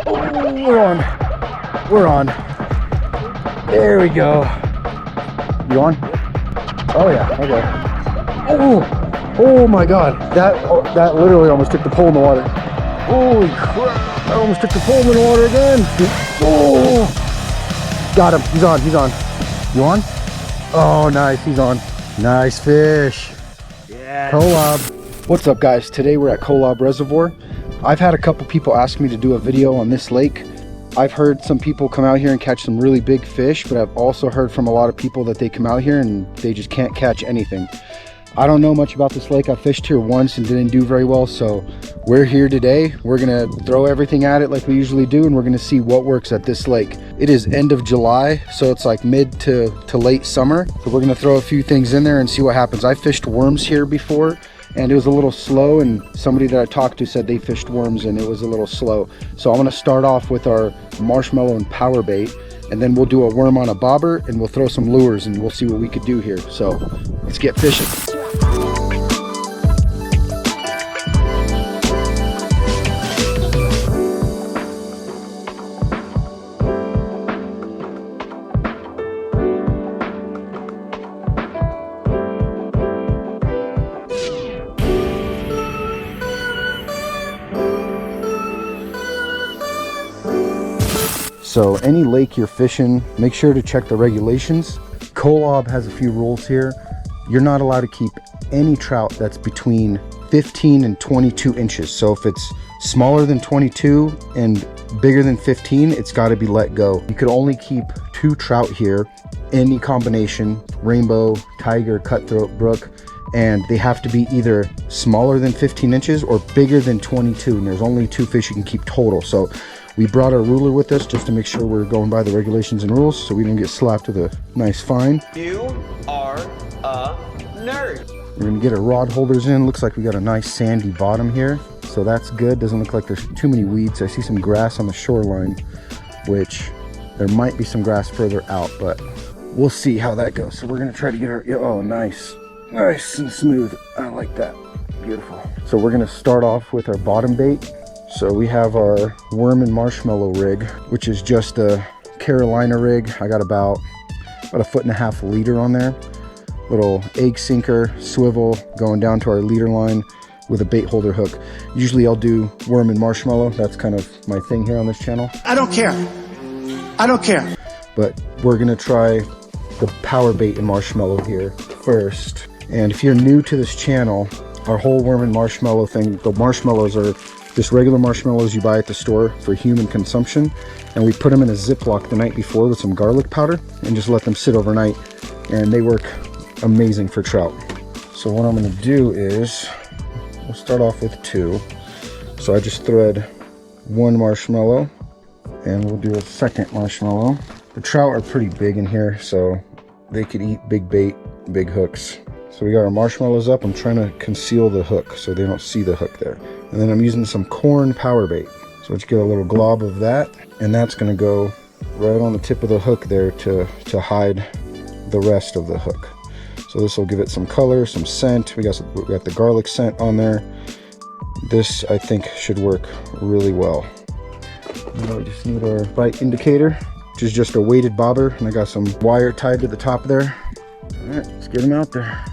Oh, we're on. There we go. You on? Oh yeah, okay. Oh my God, that literally almost took the pole in the water. Holy crap, I almost took the pole in the water again. Oh, got him, he's on. You on? Oh nice, he's on. Nice fish. Yeah. Kolob. What's up guys, today we're at Kolob Reservoir. I've had a couple people ask me to do a video on this lake. I've heard some people come out here and catch some really big fish, but I've also heard from a lot of people that they come out here and they just can't catch anything. I don't know much about this lake. I fished here once and didn't do very well, so we're here today. We're gonna throw everything at it like we usually do, and we're gonna see what works at this lake. It is end of July, so it's like mid to late summer. So we're gonna throw a few things in there and see what happens. I fished worms here before, and it was a little slow, and somebody that I talked to said they fished worms and it was a little slow. So I'm gonna start off with our marshmallow and power bait, and then we'll do a worm on a bobber and we'll throw some lures and we'll see what we could do here. So let's get fishing. So any lake you're fishing, make sure to check the regulations. Kolob has a few rules here. You're not allowed to keep any trout that's between 15 and 22 inches. So if it's smaller than 22 and bigger than 15, it's got to be let go. You could only keep 2 trout here, any combination, rainbow, tiger, cutthroat, brook, and they have to be either smaller than 15 inches or bigger than 22. And there's only 2 fish you can keep total. So we brought our ruler with us just to make sure we're going by the regulations and rules so we don't get slapped with a nice fine. You are a nerd. We're gonna get our rod holders in. Looks like we got a nice sandy bottom here, so that's good. Doesn't look like there's too many weeds. I see some grass on the shoreline, which there might be some grass further out, but we'll see how that goes. So we're gonna try to get our, oh nice and smooth. I like that, beautiful. So we're gonna start off with our bottom bait. So we have our worm and marshmallow rig, which is just a Carolina rig. I got about 1.5 leader on there. Little egg sinker, swivel going down to our leader line with a bait holder hook. Usually I'll do worm and marshmallow. That's kind of my thing here on this channel. I don't care. But we're gonna try the power bait and marshmallow here first. And if you're new to this channel, our whole worm and marshmallow thing, the marshmallows are just regular marshmallows you buy at the store for human consumption, and we put them in a Ziploc the night before with some garlic powder and just let them sit overnight, and they work amazing for trout. So what I'm going to do is we'll start off with 2. So I just thread 1 marshmallow and we'll do a second marshmallow. The trout are pretty big in here, so they could eat big bait, big hooks. So we got our marshmallows up. I'm trying to conceal the hook so they don't see the hook there. And then I'm using some corn power bait. So let's get a little glob of that. And that's gonna go right on the tip of the hook there to hide the rest of the hook. So this will give it some color, some scent. We got the garlic scent on there. This, I think, should work really well. Now we just need our bite indicator, which is just a weighted bobber. And I got some wire tied to the top there. All right, let's get them out there.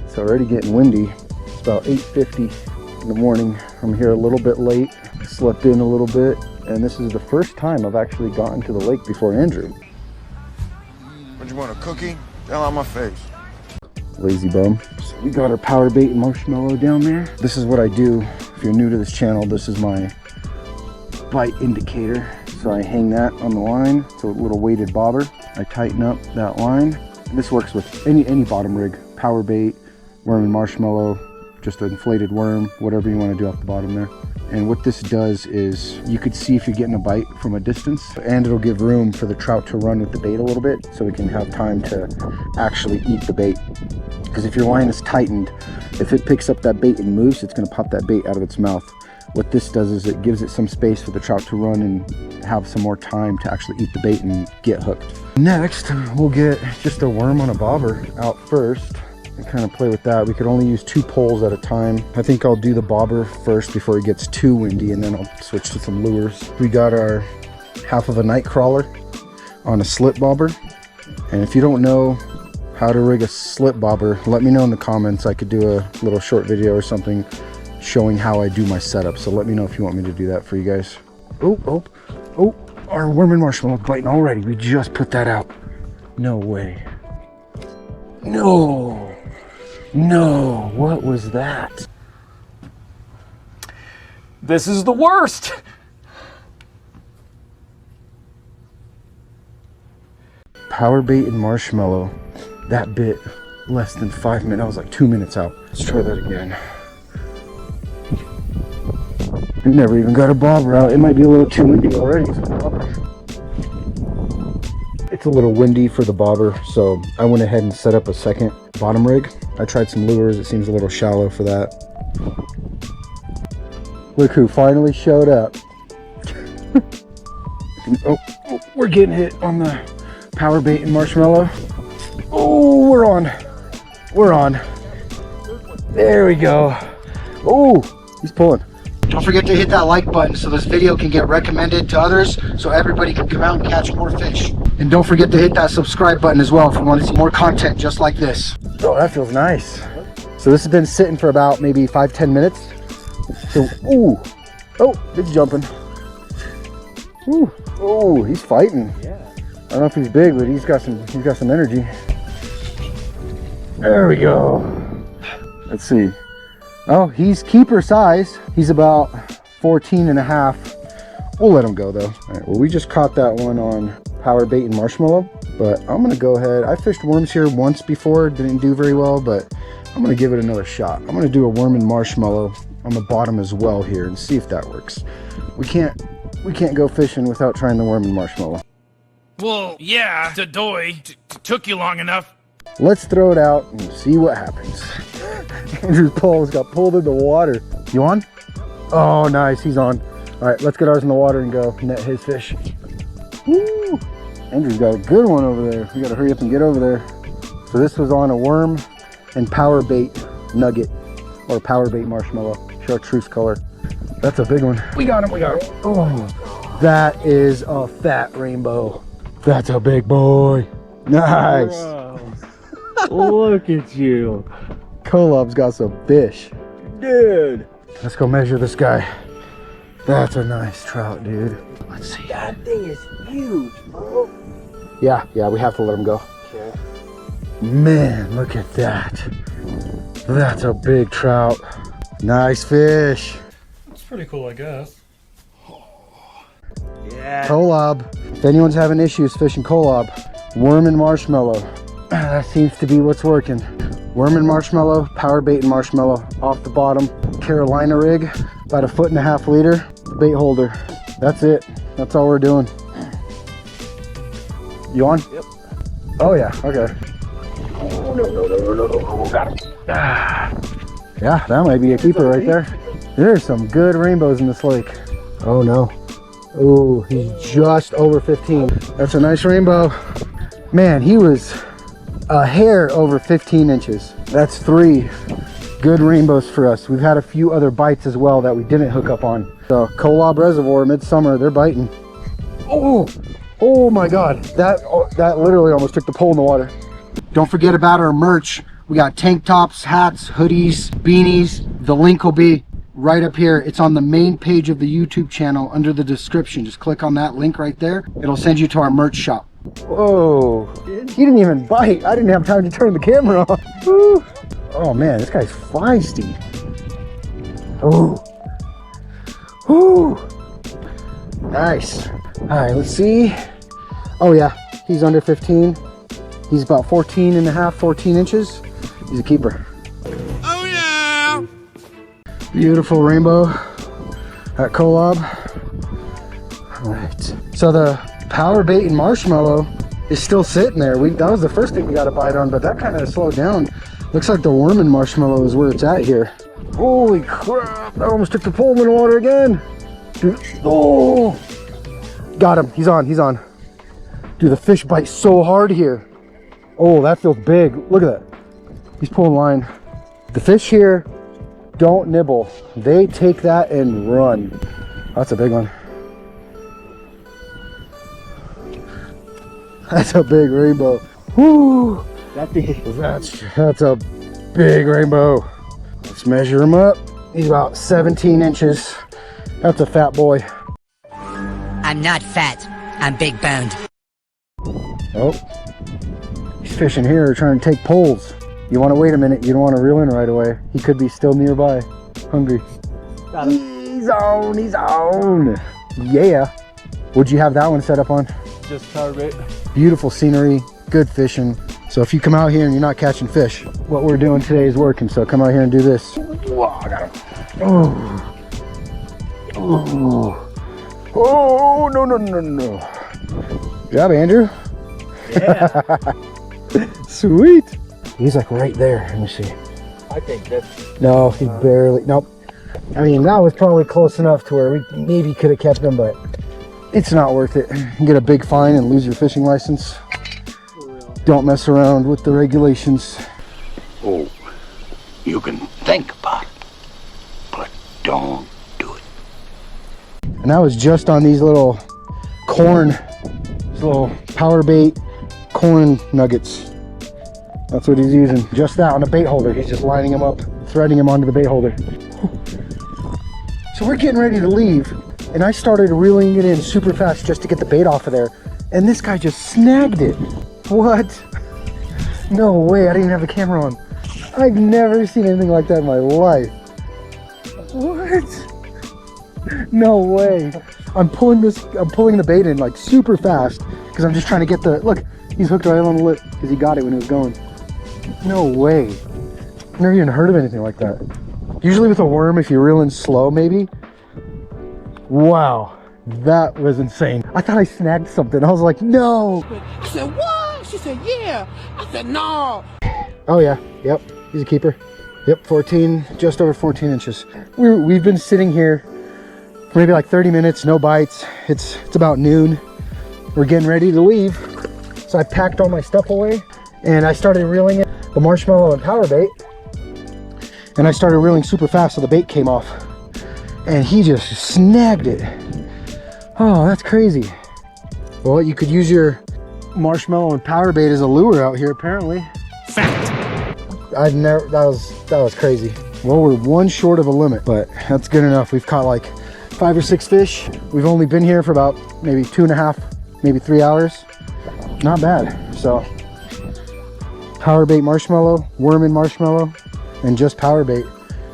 It's already getting windy. It's about 8:50 in the morning. I'm here a little bit late, slept in a little bit, and this is the first time I've actually gotten to the lake before Andrew. What, you want, a cookie? Hell out my face. Lazy bum. So we got our power bait and marshmallow down there. This is what I do. If you're new to this channel, this is my bite indicator. So I hang that on the line. It's a little weighted bobber. I tighten up that line. This works with any bottom rig, power bait, worm and marshmallow, just an inflated worm, whatever you want to do off the bottom there. And what this does is you could see if you're getting a bite from a distance, and it'll give room for the trout to run with the bait a little bit so we can have time to actually eat the bait. Because if your line is tightened, if it picks up that bait and moves, it's going to pop that bait out of its mouth. What this does is it gives it some space for the trout to run and have some more time to actually eat the bait and get hooked. Next, we'll get just a worm on a bobber out first. and kind of play with that. We could only use 2 poles at a time. I think I'll do the bobber first before it gets too windy, and then I'll switch to some lures. We got our half of a night crawler on a slip bobber, and if you don't know how to rig a slip bobber, let me know in the comments. I could do a little short video or something showing how I do my setup, so let me know if you want me to do that for you guys. Oh, our worm and marshmallow biting already. We just put that out. No way. No, what was that? This is the worst. Power bait and marshmallow. That bit less than 5 minutes. I was like 2 minutes out. Let's try that again. We never even got a bobber out. It might be a little too windy already for the bobber. It's a little windy for the bobber, so I went ahead and set up a second bottom rig. I tried some lures. It seems a little shallow for that. Look who finally showed up. Oh, we're getting hit on the power bait and marshmallow. Oh, we're on. There we go. Oh, he's pulling. Don't forget to hit that like button so this video can get recommended to others, so everybody can come out and catch more fish. And don't forget to hit that subscribe button as well if you want to see more content just like this. Oh, that feels nice. So this has been sitting for about maybe 5-10 minutes. So, oh, it's jumping. Oh, he's fighting. Yeah. I don't know if he's big, but he's got some energy. There we go. Let's see. Oh, he's keeper size. He's about 14.5. We'll let him go though. All right, well, we just caught that one on power bait and marshmallow, but I'm gonna go ahead. I fished worms here once before, didn't do very well, but I'm gonna give it another shot. I'm gonna do a worm and marshmallow on the bottom as well here and see if that works. We can't go fishing without trying the worm and marshmallow. Well, yeah, took you long enough. Let's throw it out and see what happens. Andrew's pole got pulled in the water. You on? Oh, nice, he's on. All right, let's get ours in the water and go net his fish. Woo! Andrew's got a good one over there. We gotta hurry up and get over there. So this was on a worm and power bait nugget, or power bait marshmallow, chartreuse color. That's a big one. We got him. Oh, that is a fat rainbow. That's a big boy. Nice. Look at you. Kolob's got some fish. Dude. Let's go measure this guy. That's a nice trout, dude. Let's see. That thing is huge, bro. Yeah, we have to let him go. Okay. Man, look at that. That's a big trout. Nice fish. It's pretty cool, I guess. Yeah. Kolob. If anyone's having issues fishing Kolob, worm and marshmallow. That seems to be what's working. Worm and marshmallow, power bait and marshmallow off the bottom. Carolina rig, about 1.5 liter. Bait holder. That's it. That's all we're doing. You on? Yep. Oh yeah, okay. Oh, no. Got him. Yeah, that might be a keeper right there. There's some good rainbows in this lake. Oh no. Oh, he's just over 15. That's a nice rainbow. Man, he was a hair over 15 inches. That's 3 good rainbows for us. We've had a few other bites as well that we didn't hook up on. So Kolob Reservoir, midsummer, they're biting. Oh my God. That literally almost took the pole in the water. Don't forget about our merch. We got tank tops, hats, hoodies, beanies. The link will be right up here. It's on the main page of the YouTube channel under the description. Just click on that link right there. It'll send you to our merch shop. Whoa, he didn't even bite. I didn't have time to turn the camera on. Woo. Oh man, this guy's feisty. Oh, nice. All right, let's see. Oh yeah, he's under 15. He's about 14 inches. He's a keeper. Oh yeah! Beautiful rainbow at Kolob. All right, so the power bait and marshmallow is still sitting there. That was the first thing we got a bite on, but that kind of slowed down. Looks like the worm and marshmallow is where it's at here. Holy crap, that almost took the pole in the water again. Dude, oh, got him, he's on. Dude, the fish bites so hard here. Oh, that feels big, look at that. He's pulling line. The fish here don't nibble. They take that and run. That's a big one. That's a big rainbow. Whoo! That's a big rainbow. Let's measure him up. He's about 17 inches. That's a fat boy. I'm not fat. I'm big boned. Oh, he's fishing here, trying to take poles. You want to wait a minute. You don't want to reel in right away. He could be still nearby, hungry. Got him. He's on. He's on. Yeah. What'd you have that one set up on? Just power bait. Beautiful scenery, good fishing. So if you come out here and you're not catching fish, what we're doing today is working. So come out here and do this. Whoa, I got him. Oh. Oh. Oh, no, no, no, no. Good job, Andrew. Yeah. Sweet. He's like right there. Let me see. I think that's... No, he barely. Nope. I mean, that was probably close enough to where we maybe could have kept him, but it's not worth it. You can get a big fine and lose your fishing license. Don't mess around with the regulations. Oh, you can think about it, but don't do it. And that was just on these little corn, these little power bait corn nuggets. That's what he's using. Just that on a bait holder. He's just lining them up, threading them onto the bait holder. So we're getting ready to leave, and I started reeling it in super fast just to get the bait off of there. And this guy just snagged it. What? No way, I didn't even have the camera on. I've never seen anything like that in my life. What? No way. I'm pulling the bait in like super fast because I'm just trying to get the, look, he's hooked right on the lip because he got it when he was going. No way. I've never even heard of anything like that. Usually with a worm, if you reel in slow maybe. Wow, that was insane. I thought I snagged something. I was like, no. I said, what? She said, yeah. I said, no. Oh yeah, yep, he's a keeper. Yep, 14, just over 14 inches. We've been sitting here for maybe like 30 minutes, no bites. It's about noon. We're getting ready to leave. So I packed all my stuff away and I started reeling it, the marshmallow and power bait. And I started reeling super fast so the bait came off. And he just snagged it. Oh, that's crazy. Well, you could use your marshmallow and power bait as a lure out here apparently. Fact. I've never, that was crazy. Well, we're one short of a limit, but that's good enough. We've caught like 5 or 6 fish. We've only been here for about maybe 2.5, maybe 3 hours. Not bad. So power bait marshmallow, worm and marshmallow, and just power bait.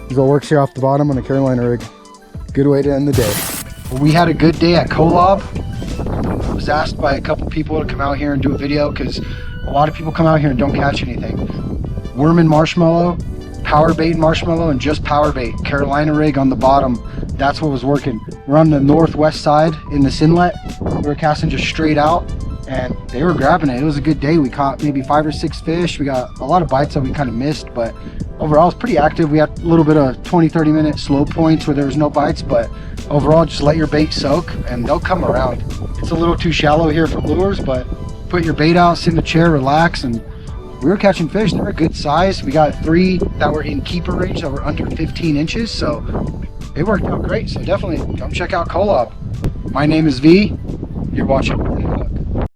This all works here off the bottom on a Carolina rig. Good way to end the day. Well, we had a good day at Kolob. I was asked by a couple people to come out here and do a video because a lot of people come out here and don't catch anything. Worm and marshmallow, power bait and marshmallow, and just power bait. Carolina rig on the bottom. That's what was working. We're on the northwest side in this inlet. We were casting just straight out and they were grabbing it. It was a good day. We caught maybe 5 or 6 fish. We got a lot of bites that we kind of missed, but overall it's pretty active. We had a little bit of 20-30 minute slow points where there was no bites, but overall just let your bait soak and they'll come around. It's a little too shallow here for lures, but put your bait out, sit in a chair, relax, and we were catching fish. They were a good size. We got 3 that were in keeper range that were under 15 inches, so it worked out great. So definitely come check out Kolob. My name is V. You're watching